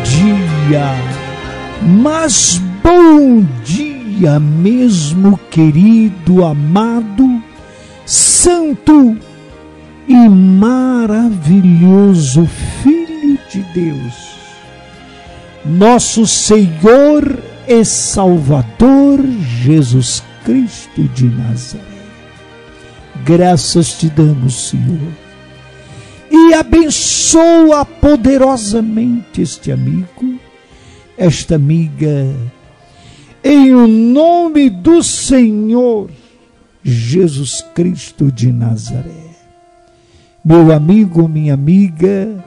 dia, mas bom dia mesmo, querido, amado, santo e maravilhoso Filho de Deus, nosso Senhor e Salvador Jesus Cristo de Nazaré. Graças te damos, Senhor, e abençoa poderosamente este amigo, esta amiga, em o nome do Senhor Jesus Cristo de Nazaré. Meu amigo, minha amiga,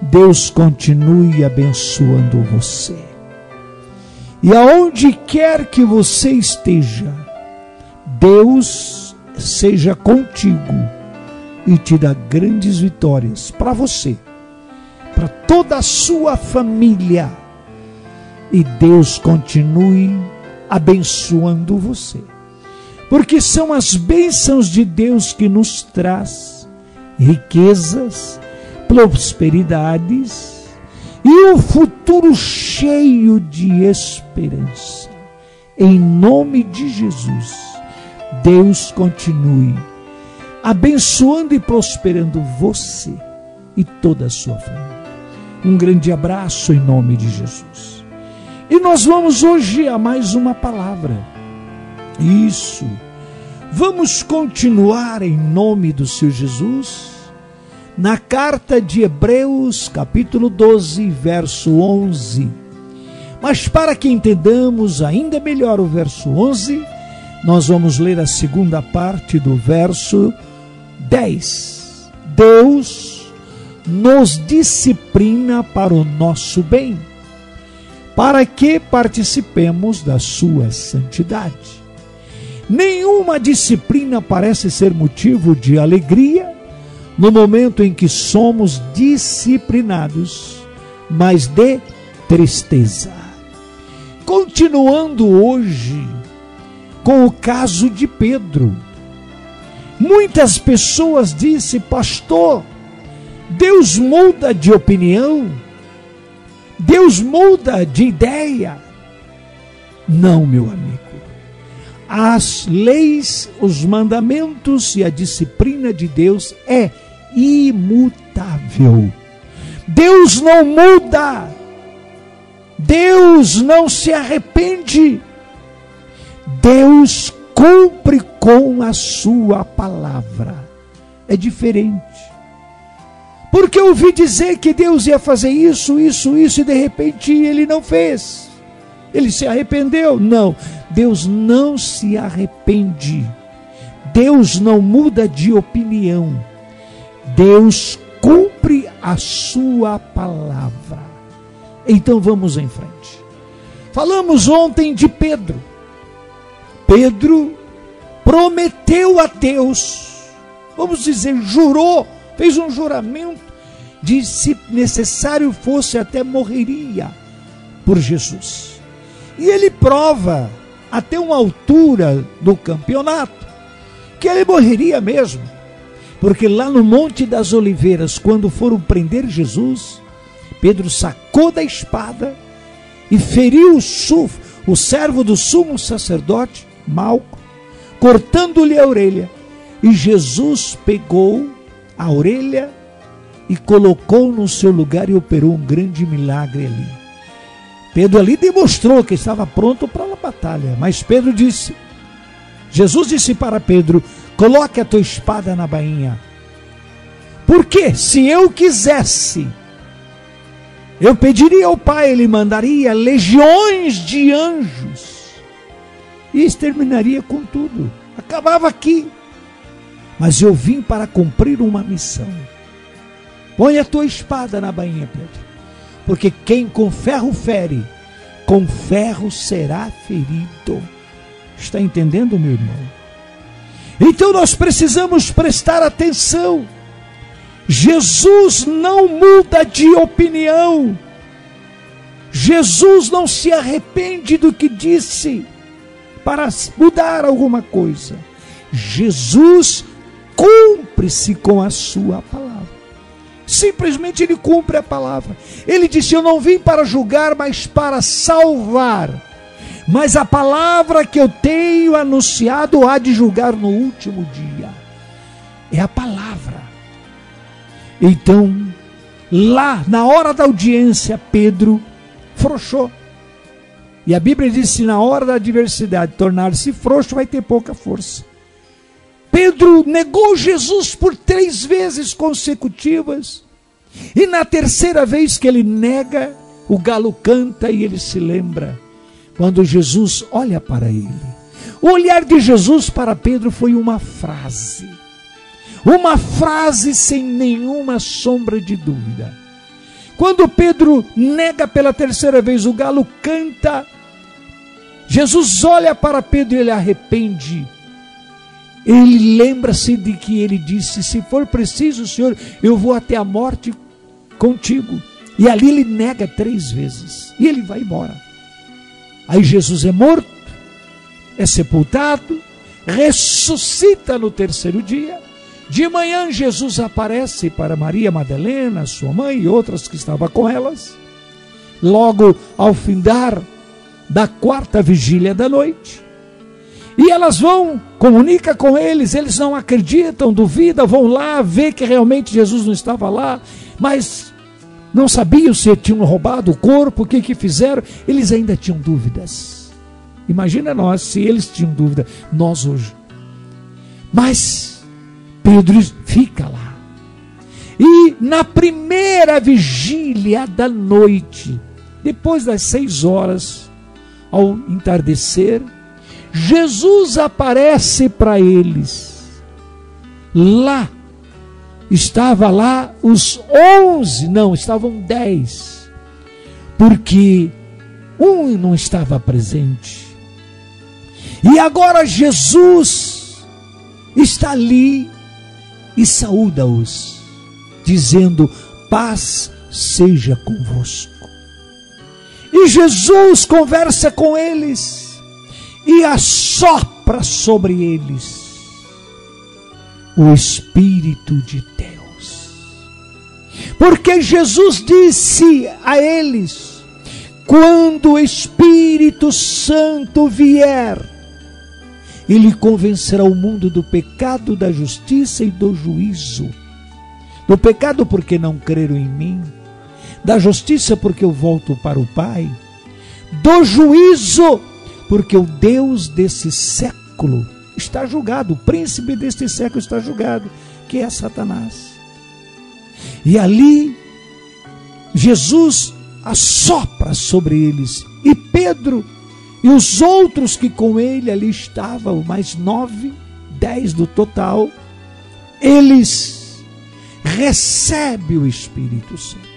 Deus continue abençoando você. E aonde quer que você esteja, Deus seja contigo e te dá grandes vitórias para você, para toda a sua família. E Deus continue abençoando você, porque são as bênçãos de Deus que nos traz riquezas, prosperidades e um futuro cheio de esperança. Em nome de Jesus, Deus continue abençoando e prosperando você e toda a sua família. Um grande abraço em nome de Jesus. E nós vamos hoje a mais uma palavra. Isso. Vamos continuar em nome do Senhor Jesus na carta de Hebreus, capítulo 12, verso 11. Mas para que entendamos ainda melhor o verso 11, nós vamos ler a segunda parte do verso 10. Deus nos disciplina para o nosso bem, para que participemos da sua santidade. Nenhuma disciplina parece ser motivo de alegria no momento em que somos disciplinados, mas de tristeza. Continuando hoje com o caso de Pedro. Muitas pessoas dizem: pastor, Deus muda de opinião, Deus muda de ideia. Não, meu amigo. As leis, os mandamentos e a disciplina de Deus é imutável. Deus não muda. Deus não se arrepende. Deus cumpre com a sua palavra. É diferente. Porque eu ouvi dizer que Deus ia fazer isso, e de repente ele não fez. Ele se arrependeu? Não. Deus não se arrepende. Deus não muda de opinião. Deus cumpre a sua palavra. Então vamos em frente. Falamos ontem de Pedro. Pedro prometeu a Deus, vamos dizer, jurou, fez um juramento de, se necessário fosse, até morreria por Jesus. E ele prova até uma altura do campeonato que ele morreria mesmo, porque lá no Monte das Oliveiras, quando foram prender Jesus, Pedro sacou da espada e feriu o servo do sumo sacerdote Malco, cortando-lhe a orelha. E Jesus pegou a orelha e colocou no seu lugar e operou um grande milagre ali. Pedro ali demonstrou que estava pronto para a batalha. Mas Pedro disse, Jesus disse para Pedro: coloque a tua espada na bainha. Porque se eu quisesse, eu pediria ao Pai, ele mandaria legiões de anjos e exterminaria com tudo, acabava aqui. Mas eu vim para cumprir uma missão. Põe a tua espada na bainha, Pedro, porque quem com ferro fere, com ferro será ferido. Está entendendo, meu irmão? Então nós precisamos prestar atenção. Jesus não muda de opinião. Jesus não se arrepende do que disse para mudar alguma coisa. Jesus cumpre-se com a sua palavra. Simplesmente ele cumpre a palavra. Ele disse: eu não vim para julgar, mas para salvar. Mas a palavra que eu tenho anunciado há de julgar no último dia. É a palavra. Então, lá, na hora da audiência, Pedro frouxou. E a Bíblia diz: se na hora da adversidade tornar-se frouxo, vai ter pouca força. Pedro negou Jesus por 3 vezes consecutivas. E na terceira vez que ele nega, o galo canta e ele se lembra. Quando Jesus olha para ele. O olhar de Jesus para Pedro foi uma frase. Uma frase sem nenhuma sombra de dúvida. Quando Pedro nega pela terceira vez, o galo canta. Jesus olha para Pedro e ele arrepende. Ele lembra-se de que ele disse: se for preciso, Senhor, eu vou até a morte contigo. E ali ele nega 3 vezes. E ele vai embora. Aí Jesus é morto, é sepultado, ressuscita no terceiro dia. De manhã Jesus aparece para Maria Madalena, sua mãe e outras que estavam com elas. Logo ao findar da 4ª vigília da noite. E elas vão, comunica com eles não acreditam, duvidam, vão lá ver que realmente Jesus não estava lá, mas não sabiam se tinham roubado o corpo, o que fizeram, eles ainda tinham dúvidas. Imagina nós, se eles tinham dúvida, nós hoje. Mas Pedro fica lá. E na primeira vigília da noite, depois das 6 horas, ao entardecer, Jesus aparece para eles. Lá, estava lá os 11, não, estavam 10. Porque um não estava presente. E agora Jesus está ali e saúda-os, dizendo: paz seja convosco. E Jesus conversa com eles e assopra sobre eles o Espírito de Deus. Porque Jesus disse a eles: quando o Espírito Santo vier, ele convencerá o mundo do pecado, da justiça e do juízo. Do pecado, porque não creram em mim. Da justiça, porque eu volto para o Pai. Do juízo, porque o Deus desse século está julgado, o príncipe deste século está julgado, que é Satanás. E ali, Jesus assopra sobre eles. E Pedro e os outros que com ele ali estavam, mais 9, 10 do total, eles recebem o Espírito Santo.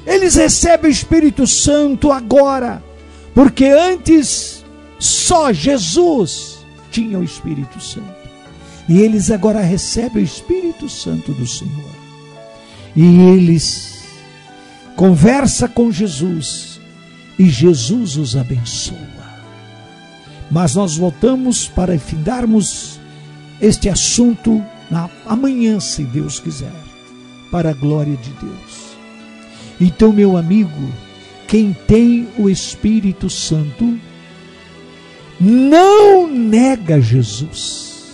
Eles recebem o Espírito Santo agora, porque antes só Jesus tinha o Espírito Santo. E eles agora recebem o Espírito Santo do Senhor. E eles conversam com Jesus e Jesus os abençoa. Mas nós voltamos para findarmos este assunto amanhã, se Deus quiser, para a glória de Deus. Então, meu amigo, quem tem o Espírito Santo não nega Jesus.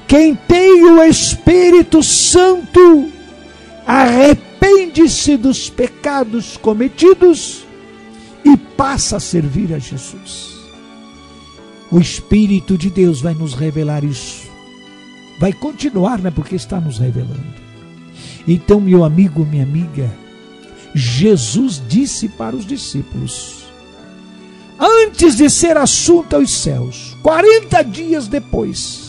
Quem tem o Espírito Santo arrepende-se dos pecados cometidos e passa a servir a Jesus. O Espírito de Deus vai nos revelar isso. Vai continuar, né? Porque está nos revelando. Então, meu amigo, minha amiga, Jesus disse para os discípulos, antes de ser assunto aos céus, 40 dias depois,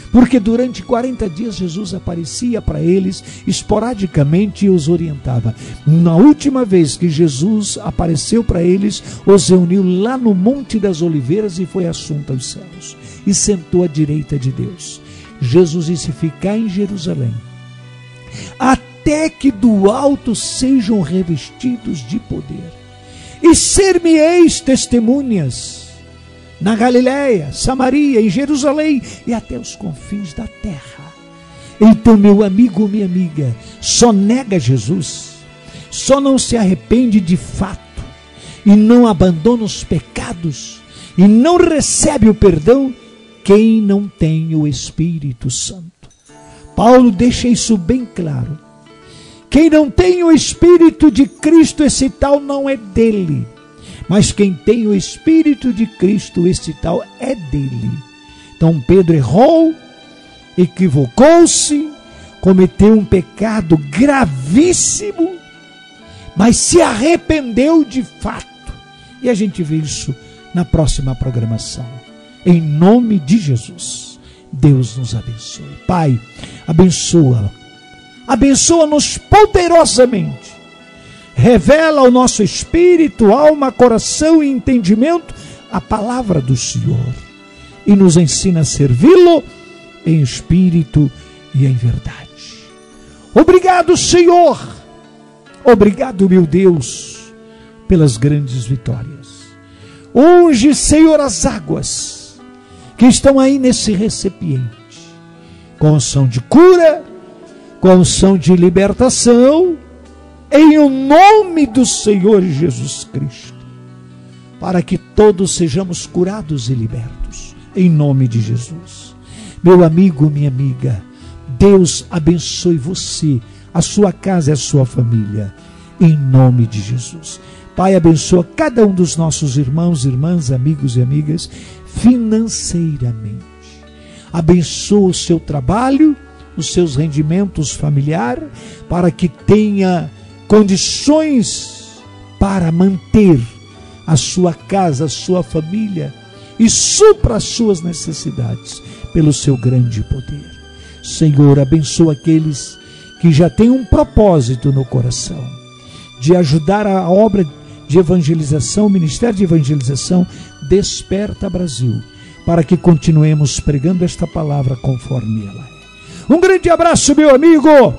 porque durante 40 dias Jesus aparecia para eles esporadicamente e os orientava. Na última vez que Jesus apareceu para eles, os reuniu lá no Monte das Oliveiras e foi assunto aos céus e sentou à direita de Deus. Jesus disse: ficar em Jerusalém até que do alto sejam revestidos de poder, e ser-me-eis testemunhas na Galiléia, Samaria, em Jerusalém e até os confins da terra. Então, meu amigo, minha amiga, só nega Jesus, só não se arrepende de fato e não abandona os pecados e não recebe o perdão quem não tem o Espírito Santo. Paulo deixa isso bem claro. Quem não tem o Espírito de Cristo, esse tal não é dele. Mas quem tem o Espírito de Cristo, esse tal é dele. Então Pedro errou, equivocou-se, cometeu um pecado gravíssimo, mas se arrependeu de fato. E a gente vê isso na próxima programação. Em nome de Jesus, Deus nos abençoe. Pai, abençoa-nos poderosamente. Revela ao nosso espírito, alma, coração e entendimento a palavra do Senhor. E nos ensina a servi-lo em espírito e em verdade. Obrigado, Senhor. Obrigado, meu Deus, pelas grandes vitórias. Unge, Senhor, as águas que estão aí nesse recipiente, com unção de cura, com unção de libertação, em o nome do Senhor Jesus Cristo, para que todos sejamos curados e libertos, em nome de Jesus. Meu amigo, minha amiga, Deus abençoe você, a sua casa e a sua família, em nome de Jesus. Pai, abençoa cada um dos nossos irmãos, irmãs, amigos e amigas, financeiramente. Abençoa o seu trabalho, os seus rendimentos familiares, para que tenha condições para manter a sua casa, a sua família, e supra as suas necessidades pelo seu grande poder. Senhor, abençoa aqueles que já têm um propósito no coração, de ajudar a obra de evangelização, o Ministério de Evangelização Desperta Brasil, para que continuemos pregando esta palavra conforme ela é. Um grande abraço, meu amigo,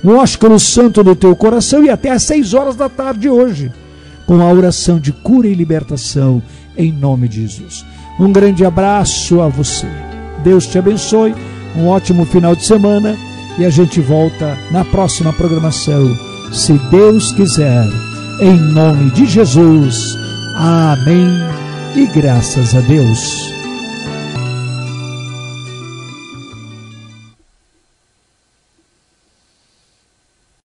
um ósculo santo no teu coração, e até às 6 horas da tarde hoje, com a oração de cura e libertação, em nome de Jesus. Um grande abraço a você. Deus te abençoe, um ótimo final de semana, e a gente volta na próxima programação, se Deus quiser, em nome de Jesus. Amém e graças a Deus.